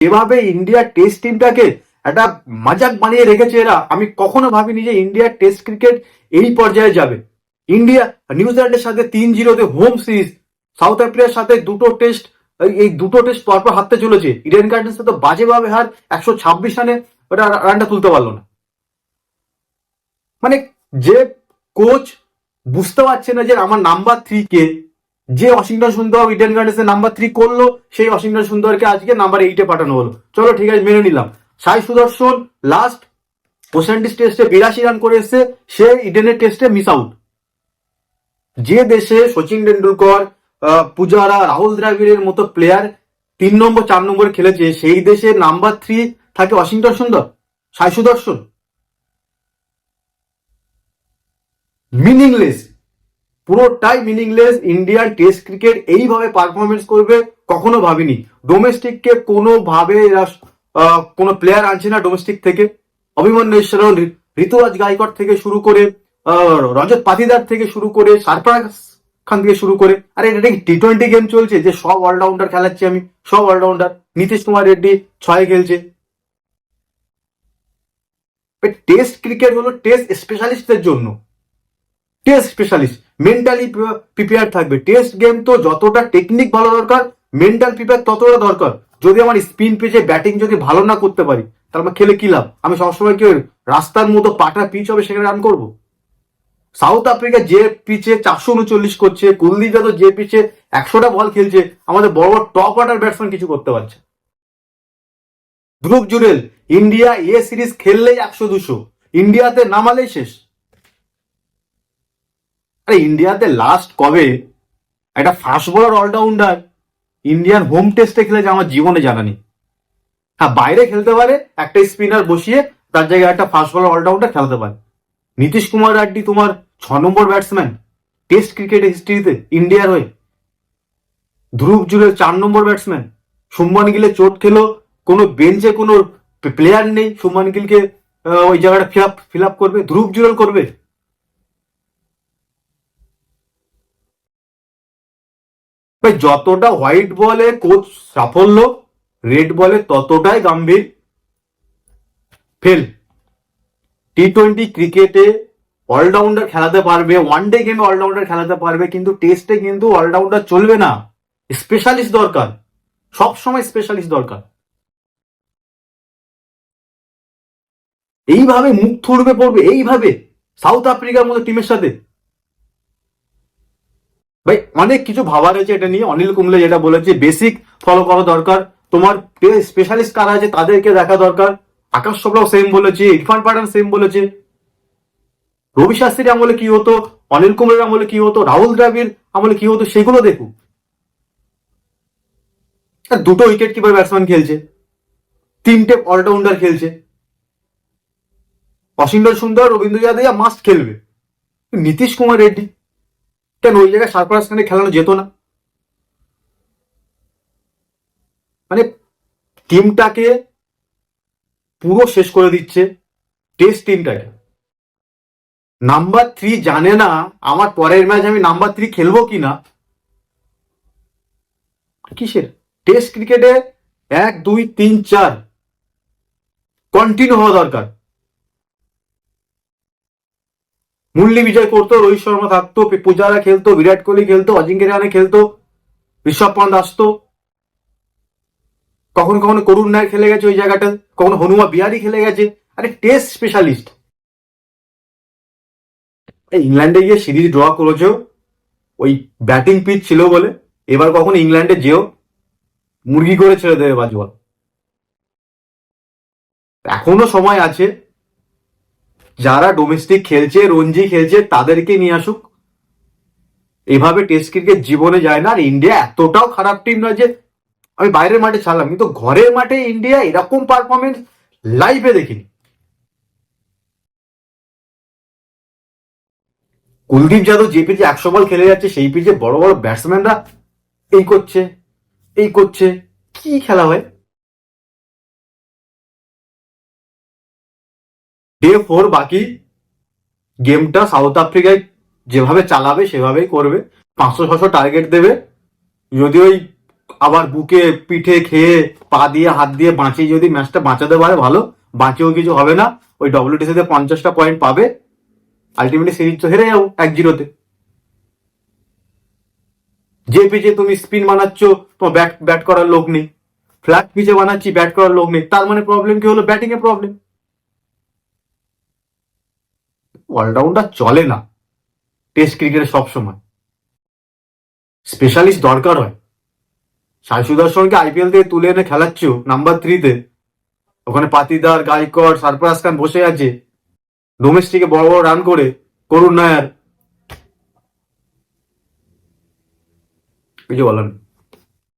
যেভাবে ইন্ডিয়ার টেস্ট টিমটাকে একটা মজাক বানিয়ে রেখেছে এরা, আমি কখনো ভাবিনি যে ইন্ডিয়ার টেস্ট ক্রিকেট এই পর্যায়ে যাবে। ইন্ডিয়া নিউজিল্যান্ডের সাথে 3-0 হোম সিরিজ, সাউথ আফ্রিকার সাথে এই দুটো টেস্ট পরপর হারতে চলেছে। ইডেন গার্ডেন্সে তো বাজেভাবে হার, 126 রানে ওটা রানটা তুলতে পারলো না। মানে যে কোচ বুঝতে পারছে না যে আমার নাম্বার 3 কে, যে ওয়াশিংটন সুন্দর ইডেন গার্ডেন্সে নাম্বার 3 করলো, সেই ওয়াশিংটন সুন্দরকে আজকে নাম্বার 8-এ পাঠানো হলো। চলো ঠিক আছে, মেনে নিলাম। সাই সুদর্শন লাস্ট ওয়েস্ট ইন্ডিজ টেস্টে 82 রান করে এসছে, সে ইডেনের টেস্টে মিস আউট। যে দেশে সচিন টেন্ডুলকর, পূজারা, রাহুল দ্রাবিড়ের মতো প্লেয়ার 3 নম্বর 4 নম্বরে খেলেছে, সেই দেশে নাম্বার 3 থাকে ওয়াশিংটন সুন্দর, সাই সুদর্শন। মিনিংলেস, পুরোটাই মিনিংলেস। ইন্ডিয়ান টেস্ট ক্রিকেট এইভাবে পারফরমেন্স করবে কখনো ভাবিনি। ডোমেস্টিককে কোনোভাবে এরা কোনো প্লেয়ার আনছে না ডোমেস্টিক থেকে। অভিমন্যু ঈশ্বরন, ঋতুরাজ গায়কোয়াড় থেকে শুরু করে, রজত পাতিদার থেকে শুরু করে, সারফরাজ খান থেকে শুরু করে, আরে এটা T20 গেম চলছে যে সব অলরাউন্ডার খেলাচ্ছি আমি, সব অলরাউন্ডার। নীতিশ কুমার রেড্ডি 6 খেলছে। টেস্ট ক্রিকেট হলো টেস্ট স্পেশালিস্টদের জন্য। টেস্ট স্পেশালিস্ট মেন্টালি প্রিপেয়ার থাকবে। টেস্ট গেম তো যতটা টেকনিক ভালো দরকার, মেন্টাল প্রিপেয়ার ততটা দরকার। যদি আমার স্পিন পিচে ব্যাটিং যদি ভালো না করতে পারি, তাহলে আমার খেলে কি লাভ? আমি সবসময় কি রাস্তার মতো পাটা পিচ হবে সেখানে রান করবো? সাউথ আফ্রিকা যে পিচে 439 করছে, কুলদীপ যাদব যে পিচে 100টা বল খেলছে, আমাদের বড় বড় টপ অর্ডার ব্যাটসম্যান কিছু করতে পারছে। Dhruv Jurel, India A series খেললেই 100-200, ইন্ডিয়াতে নামালেই শেষ। আরে ইন্ডিয়াতে লাস্ট কবে একটা fast bowler allrounder Indian home টেস্টে খেলেছে আমার জীবনে জানা নেই। হ্যাঁ, বাইরে খেলতে পারে, একটা স্পিনার বসিয়ে তার জায়গায় একটা ফাস্ট বোলার অলরাউন্ডার খেলতে পারে। নীতিশ কুমার রেড্ডি তোমার 6 নম্বর ব্যাটসম্যান টেস্ট ক্রিকেট হিস্ট্রিতে ইন্ডিয়ার হয়ে। ধ্রুব জুরেল 4 নম্বর ব্যাটসম্যান। শুভমান গিলে চোট খেলো, কোনো বেঞ্চে কোনো প্লেয়ার নেই শুভমান গিলকে ওই জায়গাটা ফিল আপ করবে, ধ্রুব জুরেল করবে। ভাই যতটা হোয়াইট বলে কোচ সাফল্য, রেড বলে ততটাই গম্ভীর ফেল। T20 ক্রিকেটে অলরাউন্ডার খেলাতে পারবে, ওয়ানডে গেমে অলরাউন্ডার খেলাতে পারবে, কিন্তু টেস্টে কিন্তু অলরাউন্ডার চলবে না। স্পেশালিস্ট দরকার, সবসময় স্পেশালিস্ট দরকার। এইভাবে মুখ থুড়বে পড়বে, এইভাবে সাউথ আফ্রিকার মতো টিমের সাথে। ভাই অনেক কিছু ভাবার আছে এটা নিয়ে। অনিল কুম্বলে যেটা বলেছে, বেসিক ফলো করা দরকার। তোমার স্পেশালিস্ট কারা আছে তাদেরকে দেখা দরকার। আকাশ চোপড়াও সেম বলেছে, ইরফান পাঠান সেম বলেছে। রবি শাস্ত্রীর আমলে কি হতো, অনিল কুম্বলের আমলে কি হতো, রাহুল দ্রাবিড় আমলে কি হতো, সেগুলো দেখুন। দুটো উইকেট কিপার ব্যাটসম্যান খেলছে, 3টে অলরাউন্ডার খেলছে। ওয়াশিংটন সুন্দর, রবীন্দ্র জাদেজা মাস্ট খেলবে। নীতিশ কুমার রেড্ডি কেন ওই জায়গায় সারফরাজ খানে খেলানো যেত না? মানে টিমটাকে পুরো শেষ করে দিচ্ছে টেস্ট টিমটাকে। নাম্বার 3 জানে না আমার পরের ম্যাচ আমি নাম্বার 3 খেলবো কিনা। কিসের টেস্ট ক্রিকেটে 1, 2, 3, 4 কন্টিনিউ হওয়া দরকার। মুরলি বিজয় করতো, রোহিত শর্মা থাকতো, পূজারা খেলতো, বিরাট কোহলি খেলতো, অজিঙ্ক্য রাহানে খেলতো, ঋষভ পন্থ আসতো, কখনো কখনো করুণ নায়ক খেলে গেছে ওই জায়গাটা, কখনো হনুমা বিহারি খেলে গেছে। আরে টেস্ট স্পেশালিস্ট। ইংল্যান্ডে গিয়ে সিরিজ ড্র করেছো ওই ব্যাটিং পিচ ছিল বলে। এবার কখনো ইংল্যান্ডে যেও, মুরগি করে ছেড়ে দেবে বাজবল। এখনো সময় আছে, যারা ডোমেস্টিক খেলছে, রঞ্জি খেলছে, তাদেরকে নিয়ে আসুক। এভাবে টেস্ট ক্রিকেট জীবনে যায় না। আর ইন্ডিয়া এতটাও খারাপ টিম নয় যে, আমি বাইরের মাঠে ছাড়লাম কিন্তু ঘরের মাঠে ইন্ডিয়া এরকম পারফরমেন্স লাইভে দেখিনি। কুলদীপ যাদব যে পিচে 100 বল খেলে যাচ্ছে, সেই পিচে বড় বড় ব্যাটসম্যানরা এই করছে এই করছে, কি খেলা হয়? ডে 4 বাকি, গেমটা সাউথ আফ্রিকায় যেভাবে চালাবে সেভাবেই করবে। 500-600 টার্গেট দেবে। যদি ওই আবার বুকে পিঠে খেয়ে পা দিয়ে হাত দিয়ে বাঁচিয়ে যদি ম্যাচটা বাঁচাতে পারে ভালো, বাঁচিয়েও কিছু হবে না, ওই ডব্লিউটিসিতে 50টা পয়েন্ট পাবে, আলটিমেটলি সিরিজ তো হেরে যাবো 1-0-তে। যে পিচে তুমি স্পিন বানাচ্ছ তোমার ব্যাট ব্যাট করার লোক নেই, ফ্ল্যাট পিচে বানাচ্ছি ব্যাট করার লোক নেই, তার মানে প্রবলেম কি হলো? ব্যাটিং এ প্রবলেম। অলরাউন্ডার চলে না টেস্ট ক্রিকেটে সবসময়, স্পেশালিস্ট দরকার হয়। সাই সুদর্শনকে আইপিএল থেকে তুলে এনে খেলাচ্ছ নাম্বার 3-তে, ওখানে পাতিদার, গাইকর, সারফরাজ খান বসে আছে ডোমেস্টিকে বড় বড় রান করে, করুণ নায়ার, কিছু বলার নেই।